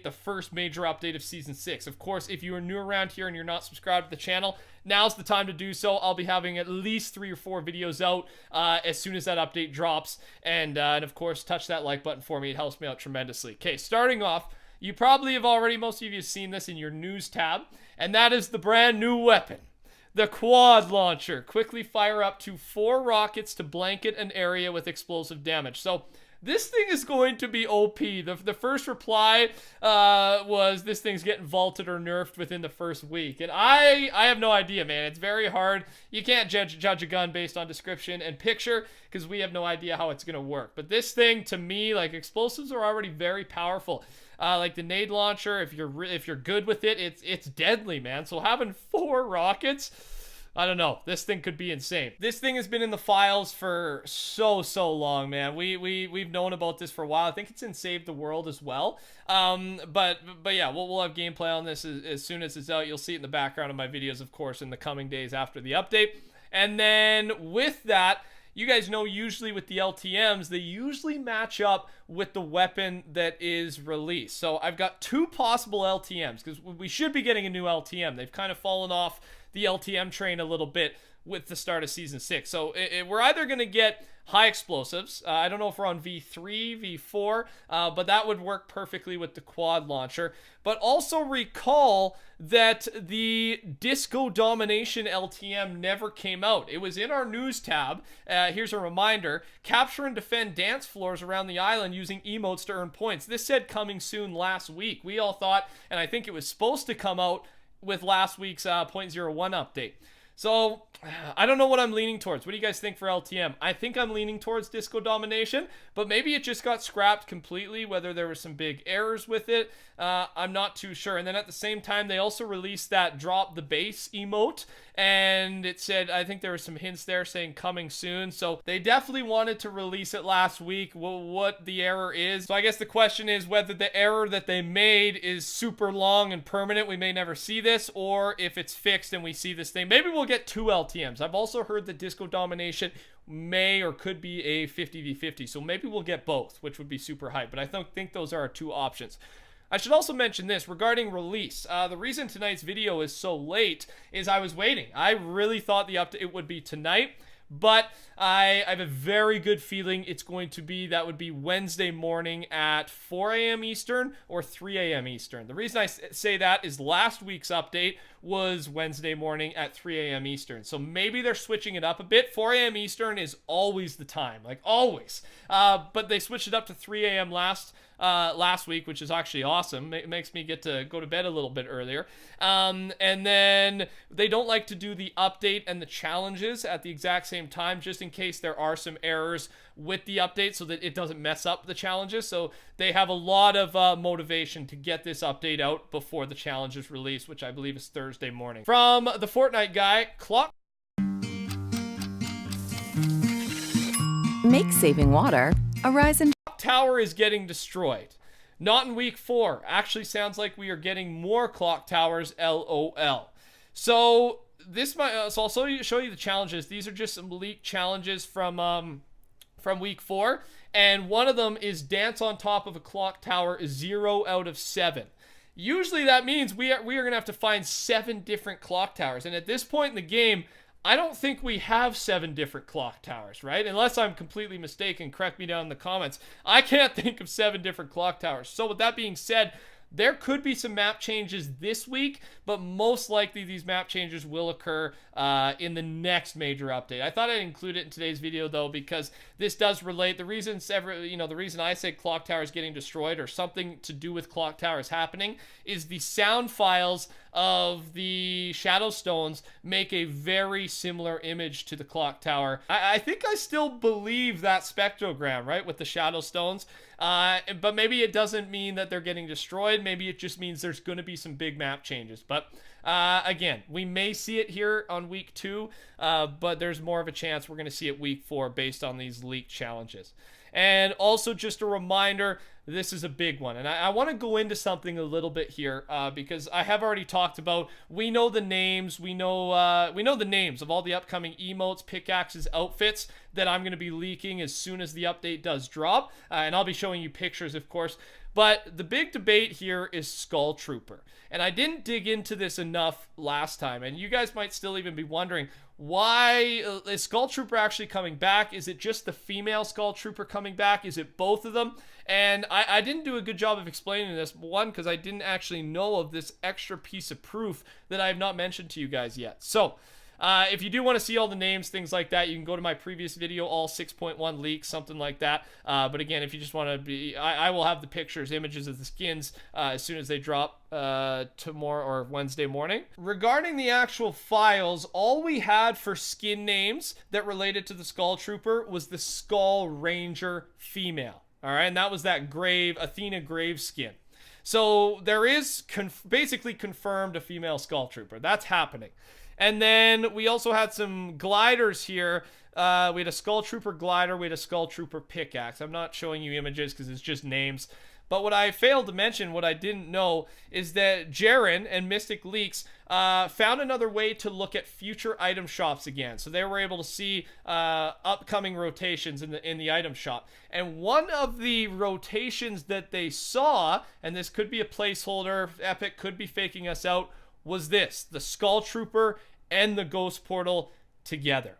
the first major update of Season 6. Of course, if you are new around here and you're not subscribed to the channel, now's the time to do so. I'll be having at least 3 or 4 videos out as soon as that update drops. And of course, touch that like button for me. It helps me out tremendously. Okay, starting off, you probably have already, most of you have seen this in your news tab, and that is the brand new weapon. The quad launcher. Quickly fire up to 4 rockets to blanket an area with explosive damage. So this thing is going to be OP. The first reply was this thing's getting vaulted or nerfed within the first week. And I have no idea, man. It's very hard. You can't judge a gun based on description and picture because we have no idea how it's going to work. But this thing, to me, like, explosives are already very powerful. Like the nade launcher, if you're good with it, it's deadly, man. So having 4 rockets, I don't know. This thing could be insane. This thing has been in the files for so long, man. We've known about this for a while. I think it's in Save the World as well. But yeah, we'll have gameplay on this as soon as it's out. You'll see it in the background of my videos, of course, in the coming days after the update. And then with that, you guys know usually with the LTMs, they usually match up with the weapon that is released. So I've got 2 possible LTMs because we should be getting a new LTM. They've kind of fallen off the LTM train a little bit with the start of Season 6. So we're either going to get high explosives. I don't know if we're on V3, V4, but that would work perfectly with the quad launcher. But also recall that the Disco Domination LTM never came out. It was in our news tab. Here's a reminder. Capture and defend dance floors around the island using emotes to earn points. This said coming soon last week. We all thought, and I think it was supposed to come out with last week's 0.01 update. So, I don't know what I'm leaning towards. What do you guys think for LTM? I think I'm leaning towards Disco Domination, but maybe it just got scrapped completely, whether there were some big errors with it. I'm not too sure. And then at the same time, they also released that drop the base emote, and it said, I think there were some hints there saying coming soon. So they definitely wanted to release it last week, what the error is. So I guess the question is whether the error that they made is super long and permanent. We may never see this, or if it's fixed and we see this thing. Maybe we'll get 2 LTMs. I've also heard that Disco Domination may or could be a 50v50. So maybe we'll get both, which would be super hype. But I think those are our 2 options. I should also mention this regarding release. The reason tonight's video is so late is I was waiting. I really thought the update would be tonight, but I have a very good feeling it's going to be, that would be Wednesday morning at 4 a.m. Eastern or 3 a.m. Eastern. The reason I say that is last week's update was Wednesday morning at 3 a.m. Eastern. So maybe they're switching it up a bit. 4 a.m. Eastern is always the time, like always. But they switched it up to 3 a.m. last week, which is actually awesome. It makes me get to go to bed a little bit earlier. And then they don't like to do the update and the challenges at the exact same time, just in case there are some errors with the update so that it doesn't mess up the challenges. So they have a lot of motivation to get this update out before the challenges release, which I believe is Thursday morning. From the Fortnite guy, Clock Make saving water a rise in Tower is getting destroyed. Not in week 4. Actually sounds like we are getting more clock towers, LOL. So this might, so I'll show you the challenges. These are just some leaked challenges from week 4, and one of them is dance on top of a clock tower 0 out of 7. Usually that means we are going to have to find 7 different clock towers, and at this point in the game, I don't think we have 7 different clock towers, right? Unless I'm completely mistaken, correct me down in the comments. I can't think of 7 different clock towers. So with that being said, there could be some map changes this week, but most likely these map changes will occur in the next major update. I thought I'd include it in today's video though, because this does relate. The reason the reason I say clock towers getting destroyed or something to do with clock towers happening is the sound files of the shadow stones make a very similar image to the clock tower. I think I still believe that spectrogram, right, with the shadow stones. But maybe it doesn't mean that they're getting destroyed. Maybe it just means there's going to be some big map changes. But again, we may see it here on week 2, but there's more of a chance we're going to see it week 4 based on these leaked challenges. And also just a reminder, this is a big one. And I want to go into something a little bit here because I have already talked about, we know the names, we know the names of all the upcoming emotes, pickaxes, outfits that I'm going to be leaking as soon as the update does drop. And I'll be showing you pictures, of course. But the big debate here is Skull Trooper. And I didn't dig into this enough last time. And you guys might still even be wondering, why is Skull Trooper actually coming back? Is it just the female Skull Trooper coming back? Is it both of them? And I didn't do a good job of explaining this. One, because I didn't actually know of this extra piece of proof that I have not mentioned to you guys yet. So, if you do want to see all the names, things like that, you can go to my previous video, all 6.1 leaks, something like that. But again, if you just want to be, I will have the pictures, images of the skins as soon as they drop tomorrow or Wednesday morning. Regarding the actual files, all we had for skin names that related to the Skull Trooper was the Skull Ranger female. All right, and that was that Athena Grave skin. So there is basically confirmed a female Skull Trooper. That's happening. And then we also had some gliders here. We had a Skull Trooper glider. We had a Skull Trooper pickaxe. I'm not showing you images because it's just names. But what I failed to mention, what I didn't know, is that Jaren and Mystic Leaks found another way to look at future item shops again. So they were able to see upcoming rotations in the item shop. And one of the rotations that they saw, and this could be a placeholder, Epic could be faking us out, was this, the Skull Trooper and the Ghost Portal together.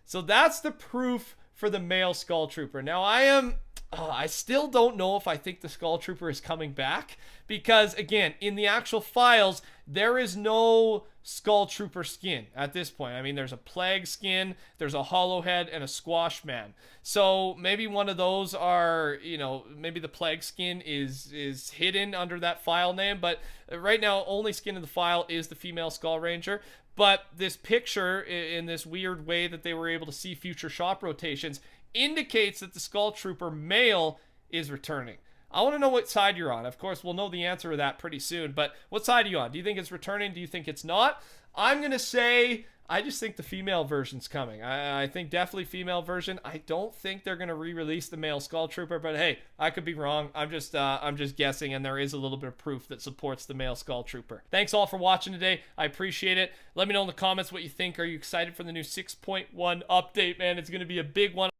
So that's the proof for the male Skull Trooper. Now I still don't know if I think the Skull Trooper is coming back because, again, in the actual files, there is no Skull Trooper skin at this point. I mean, there's a Plague skin, there's a Hollow Head, and a Squash Man. So maybe one of those are, maybe the Plague skin is hidden under that file name, but right now, only skin in the file is the female Skull Ranger. But this picture, in this weird way that they were able to see future shop rotations, indicates that the Skull Trooper male is returning. I want to know what side you're on. Of course, we'll know the answer to that pretty soon, but what side are you on? Do you think it's returning? Do you think it's not? I'm going to say I just think the female version's coming. I think definitely female version. I don't think they're going to re-release the male Skull Trooper, but hey, I could be wrong. I'm just guessing, and there is a little bit of proof that supports the male Skull Trooper. Thanks all for watching today. I appreciate it. Let me know in the comments what you think. Are you excited for the new 6.1 update, man? It's going to be a big one.